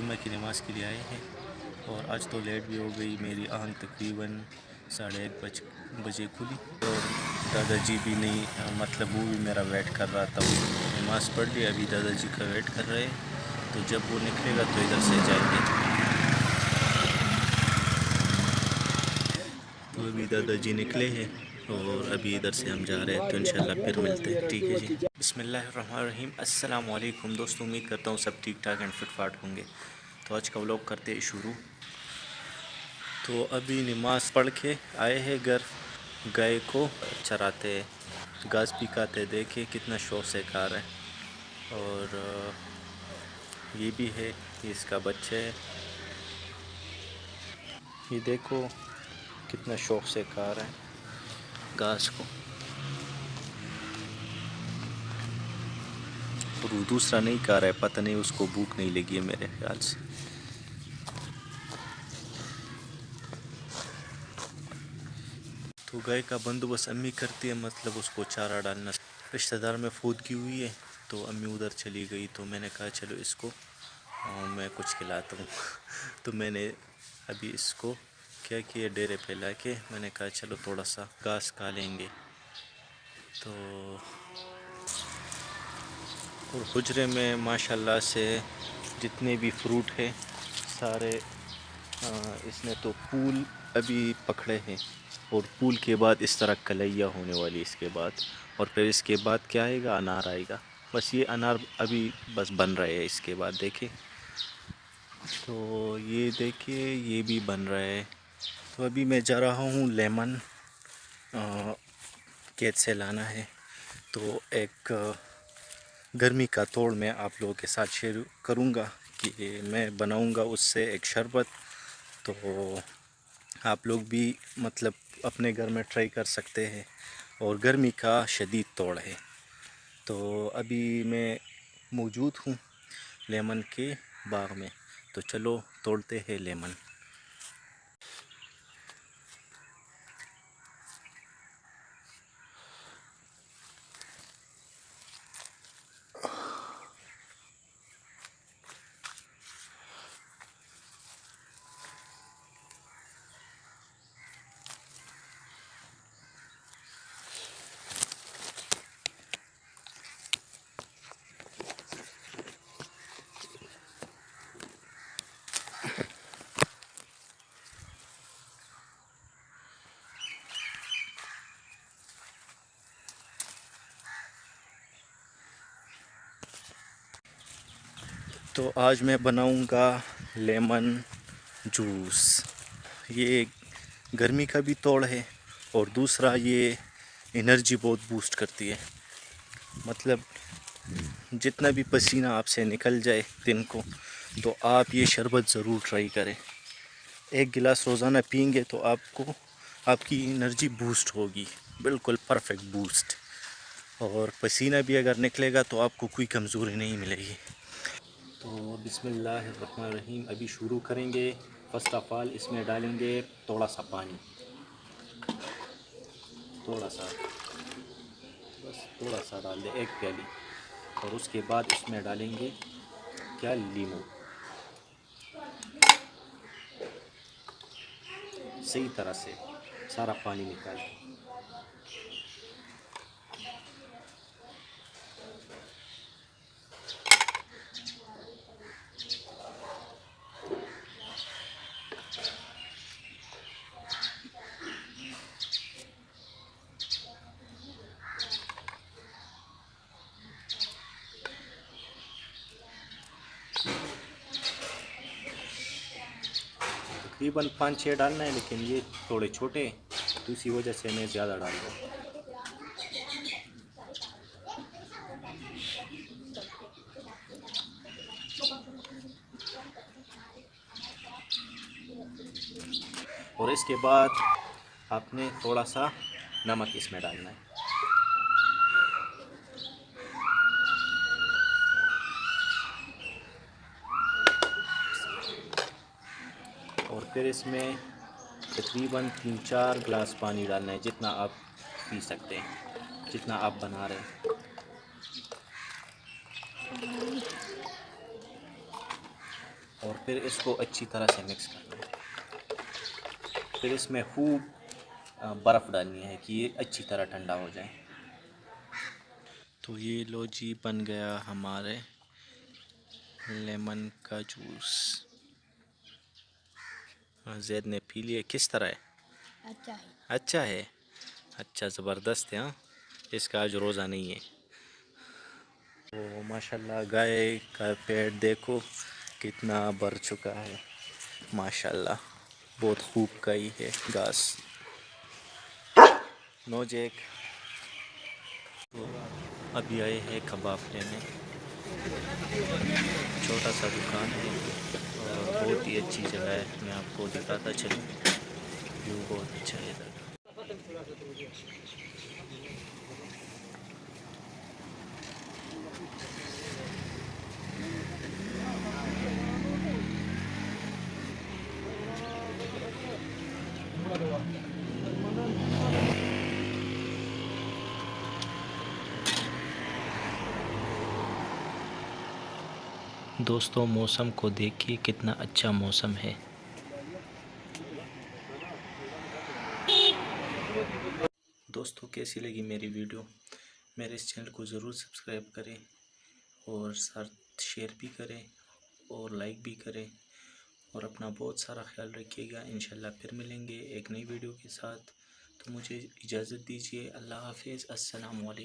जुम्मे की नमाज़ के लिए आए हैं और आज तो लेट भी हो गई। मेरी आँख तकरीबन 1:30 बजे खुली और दादाजी भी नहीं, मतलब वो भी मेरा वेट कर रहा था। वो नमाज़ पढ़ ली, अभी दादाजी का वेट कर रहे हैं। तो जब वो निकलेगा तो इधर से जाएंगे। तो अभी दादाजी निकले हैं और अभी इधर से हम जा रहे हैं, तो इंशाल्लाह फिर मिलते हैं। ठीक है जी। बिस्मिल्लाहिर्रहमानिर्रहीम। अस्सलाम वालेकुम दोस्तों, उम्मीद करता हूँ सब ठीक ठाक एंड फिट फाट होंगे। तो आज का व्लॉग करते हैं शुरू। तो अभी नमाज़ पढ़ के आए हैं घर, गाय को चराते हैं, घास पिकाते। देखे कितना शौक से खा रहे हैं। और ये भी है, ये इसका बच्चा है। ये देखो कितना शौक से खा रहा है घास को। और वो दूसरा नहीं खा रहा है, पता नहीं उसको भूख नहीं लगी है मेरे ख्याल से। तो गाय का बंदोबस्त अम्मी करती है, मतलब उसको चारा डालना। रिश्तेदार में फौतगी हुई है तो अम्मी उधर चली गई, तो मैंने कहा चलो इसको मैं कुछ खिलाता हूँ। तो मैंने अभी इसको क्या किया, डेरे पे लाके मैंने कहा चलो थोड़ा सा घास खा लेंगे। तो और हुजरे में माशाल्लाह से जितने भी फ्रूट है सारे इसने तो फूल अभी पकड़े हैं। और फूल के बाद इस तरह कलैया होने वाली इसके बाद, और फिर इसके बाद क्या आएगा, अनार आएगा। बस ये अनार अभी बस बन रहे हैं। इसके बाद देखें तो ये देखिए ये भी बन रहा है। तो अभी मैं जा रहा हूँ लेमन खेत से लाना है। तो एक गर्मी का तोड़ मैं आप लोगों के साथ शेयर करूँगा कि मैं बनाऊँगा उससे एक शरबत। तो आप लोग भी मतलब अपने घर में ट्राई कर सकते हैं। और गर्मी का शदीद तोड़ है। तो अभी मैं मौजूद हूँ लेमन के बाग में, तो चलो तोड़ते हैं लेमन। तो आज मैं बनाऊंगा लेमन जूस। ये गर्मी का भी तोड़ है और दूसरा ये एनर्जी बहुत बूस्ट करती है। मतलब जितना भी पसीना आपसे निकल जाए दिन को, तो आप ये शरबत ज़रूर ट्राई करें। एक गिलास रोज़ाना पियेंगे तो आपको आपकी एनर्जी बूस्ट होगी, बिल्कुल परफेक्ट बूस्ट। और पसीना भी अगर निकलेगा तो आपको कोई कमज़ोरी नहीं मिलेगी। तो बिस्मिल्लाहिर्रहमानिर्रहीम अभी शुरू करेंगे। फर्स्ट ऑफ ऑल इसमें डालेंगे थोड़ा सा पानी, थोड़ा सा, बस थोड़ा सा डाल दें, एक प्याली। और उसके बाद इसमें डालेंगे क्या, लीमू। सही तरह से सारा पानी निकाल दें। तकरीबन 5-6 डालना है, लेकिन ये थोड़े छोटे हैं तो इसी वजह से मैं ज़्यादा डाल रहा हूँ। और इसके बाद आपने थोड़ा सा नमक इसमें डालना है। और फिर इसमें तकरीबन 3-4 गिलास पानी डालना है, जितना आप पी सकते हैं, जितना आप बना रहे हैं। और फिर इसको अच्छी तरह से मिक्स करना है। फिर इसमें खूब बर्फ़ डालनी है कि ये अच्छी तरह ठंडा हो जाए। तो ये लो जी, बन गया हमारे लेमन का जूस। जैद ने पी लिया। किस तरह है? अच्छा है। अच्छा है। अच्छा, ज़बरदस्त है। हाँ, इसका आज रोज़ा नहीं है। तो माशाल्लाह गाय का पेट देखो कितना भर चुका है। माशाल्लाह बहुत खूब गाय है घास। नौजेक तो अभी आए हैं कबाब लेने। छोटा सा दुकान है और बहुत ही अच्छी जगह है। मैं आपको दिखाता चलूँ। व्यू बहुत अच्छा है इधर का। दोस्तों मौसम को देखिए कितना अच्छा मौसम है। दोस्तों कैसी लगी मेरी वीडियो? मेरे इस चैनल को ज़रूर सब्सक्राइब करें और साथ शेयर भी करें और लाइक भी करें और अपना बहुत सारा ख्याल रखिएगा। इंशाल्लाह फिर मिलेंगे एक नई वीडियो के साथ। तो मुझे इजाज़त दीजिए। अल्लाह हाफिज़। अस्सलाम वालेकुम।